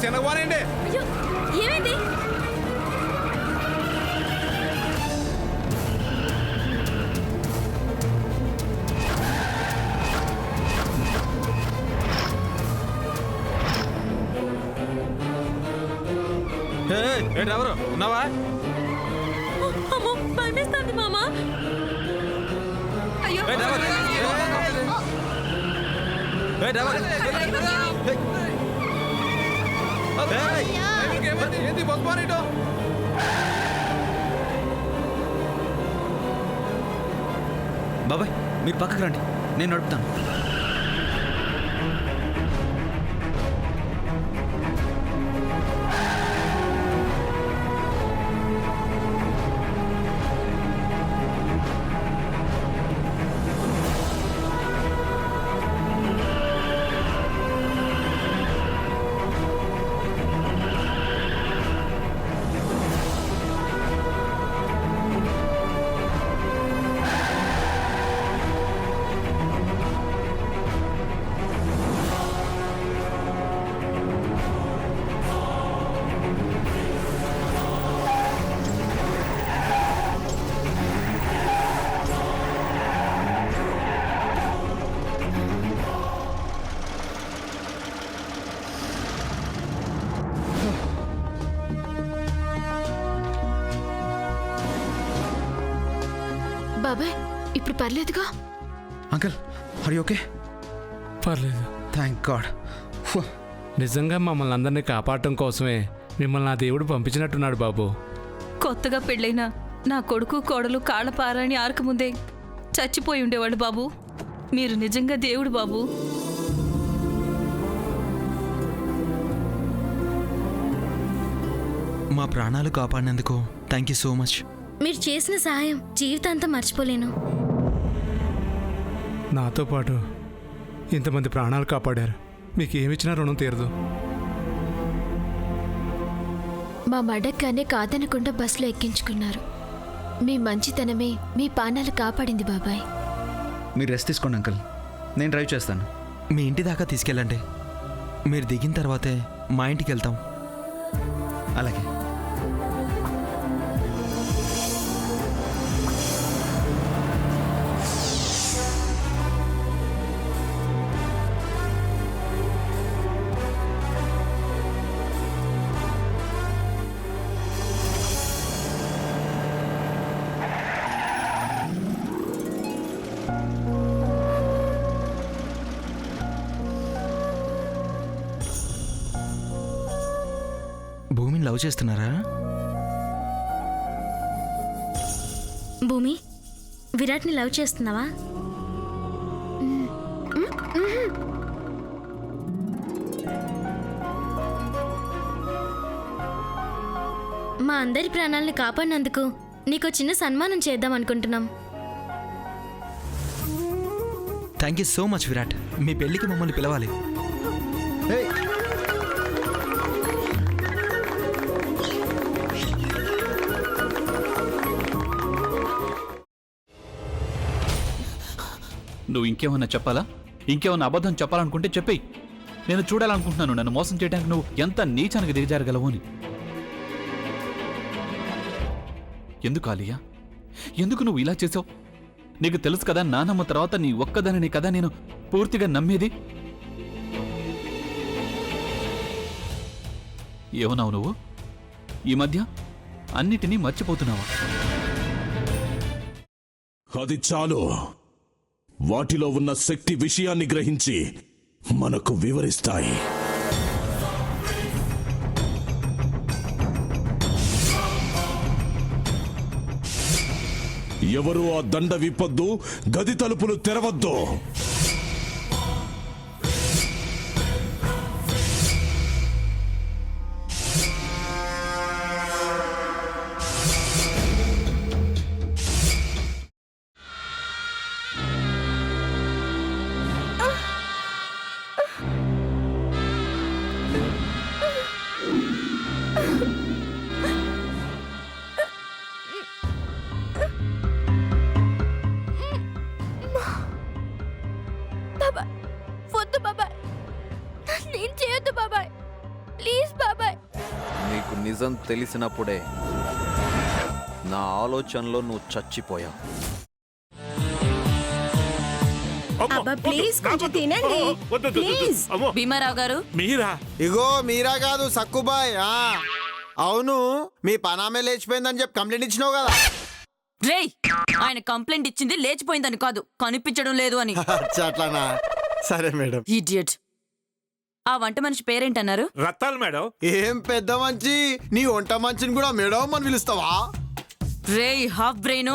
చిన్నవానండి. అయ్యో ఏమైంది? ఎవరు ఉన్నావా? అమ్మో భయమేస్తుంది మామ. అయ్యో ఏంటి బొస్మారేటో? బాబాయ్ మీరు పక్కకు రండి, నేను నడుపుతాను. బాబాయ్ ఇప్పుడు పర్లేదుగా? Uncle are you okay? పర్లేదు. Thank God. నిజంగా మమ్మల్ని అందరినీ కాపాడటం కోసమే మిమ్మల్ని నా దేవుడు పంపించినట్టున్నాడు బాబు. కొత్తగా పెళ్ళైన నా కొడుకు కోడలు కాళ్ళ పారాని ఆరకముందే చచ్చిపోయి ఉండేవాడు బాబు. మీరు నిజంగా దేవుడు బాబు. మా ప్రాణాలు కాపాడినందుకు థ్యాంక్ యూ సో మచ్. మీరు చేసిన సహాయం జీవితాంతం మర్చిపోలేను. నాతో పాటు ఇంతమంది ప్రాణాలు కాపాడారు. మీకు ఏమిచ్చినా రుణం తీరదు. మా మడక్కానే కాదనకుండా బస్సులో ఎక్కించుకున్నారు. మీ మంచితనమే మీ ప్రాణాలు కాపాడింది బాబాయ్. మీరు రెస్ట్ తీసుకోండి అంకుల్, నేను డ్రైవ్ చేస్తాను. మీ ఇంటి దాకా తీసుకెళ్ళండి. మీరు దిగిన తర్వాతే మా ఇంటికి వెళ్తాం. అలాగే. భూమిని లవ్ చేస్తున్నారా? భూమి, విరాట్ని లవ్ చేస్తున్నావా? మా అందరి ప్రాణాలని కాపాడినందుకు నీకు చిన్న సన్మానం చేద్దాం అనుకుంటున్నాం. Thank you so much Virat. మీ పెళ్ళికి మమ్మల్ని పిలవాలి. నువ్వు ఇంకేమన్నా చెప్పాలా? ఇంకేమన్నా అబద్ధం చెప్పాలనుకుంటే చెప్పేయి. నేను చూడాలనుకుంటున్నాను నన్ను మోసం చేయడానికి నువ్వు ఎంత నీచానికి దిగజారగలవు అని. ఎందుకు ఆలియా, ఎందుకు నువ్వు ఇలా చేసావు? నీకు తెలుసు కదా నానమ్మ తర్వాత నీ ఒక్కదానిని కదా నేను పూర్తిగా నమ్మేది. ఏమన్నావు నువ్వు? ఈ మధ్య అన్నిటినీ మర్చిపోతున్నావా? అది చాలు. వాటిలో ఉన్న శక్తి విషయాన్ని గ్రహించి మనకు వివరిస్తాయి. ఎవరు ఆ దండ విప్పొద్దు, గది తలుపులు తెరవద్దు. ప్లీజ్ బాబాయ్. నీకు నిజం తెలిసినప్పుడే నా ఆలోచనలో నువ్వు చచ్చిపోయావు. అబ్బా ప్లీజ్ కొంచెం తినండి ప్లీజ్. భీమారావు గారు మీరా? ఇగో మీరా కాదు సక్కుబాయ్. అవును, మీ పనామే లేచిపోయిందని చెప్పి కంప్లైంట్ ఇచ్చినావు కదా. రేయ్, ఆయన కంప్లైంట్ ఇచ్చింది లేచిపోయిందని కాదు, కనిపించడం లేదు అని. అచ్చా, అట్లానా? సరే మేడం. ఇడియట్. ఆ వంట మనిషి పేరేంటన్నారు? రత్తాలు మేడం. ఏం పెద్ద మంచి, నీ వంట మంచిని కూడా మేడం అని పిలుస్తావా? రేయ్ హాఫ్ బ్రెయిన్,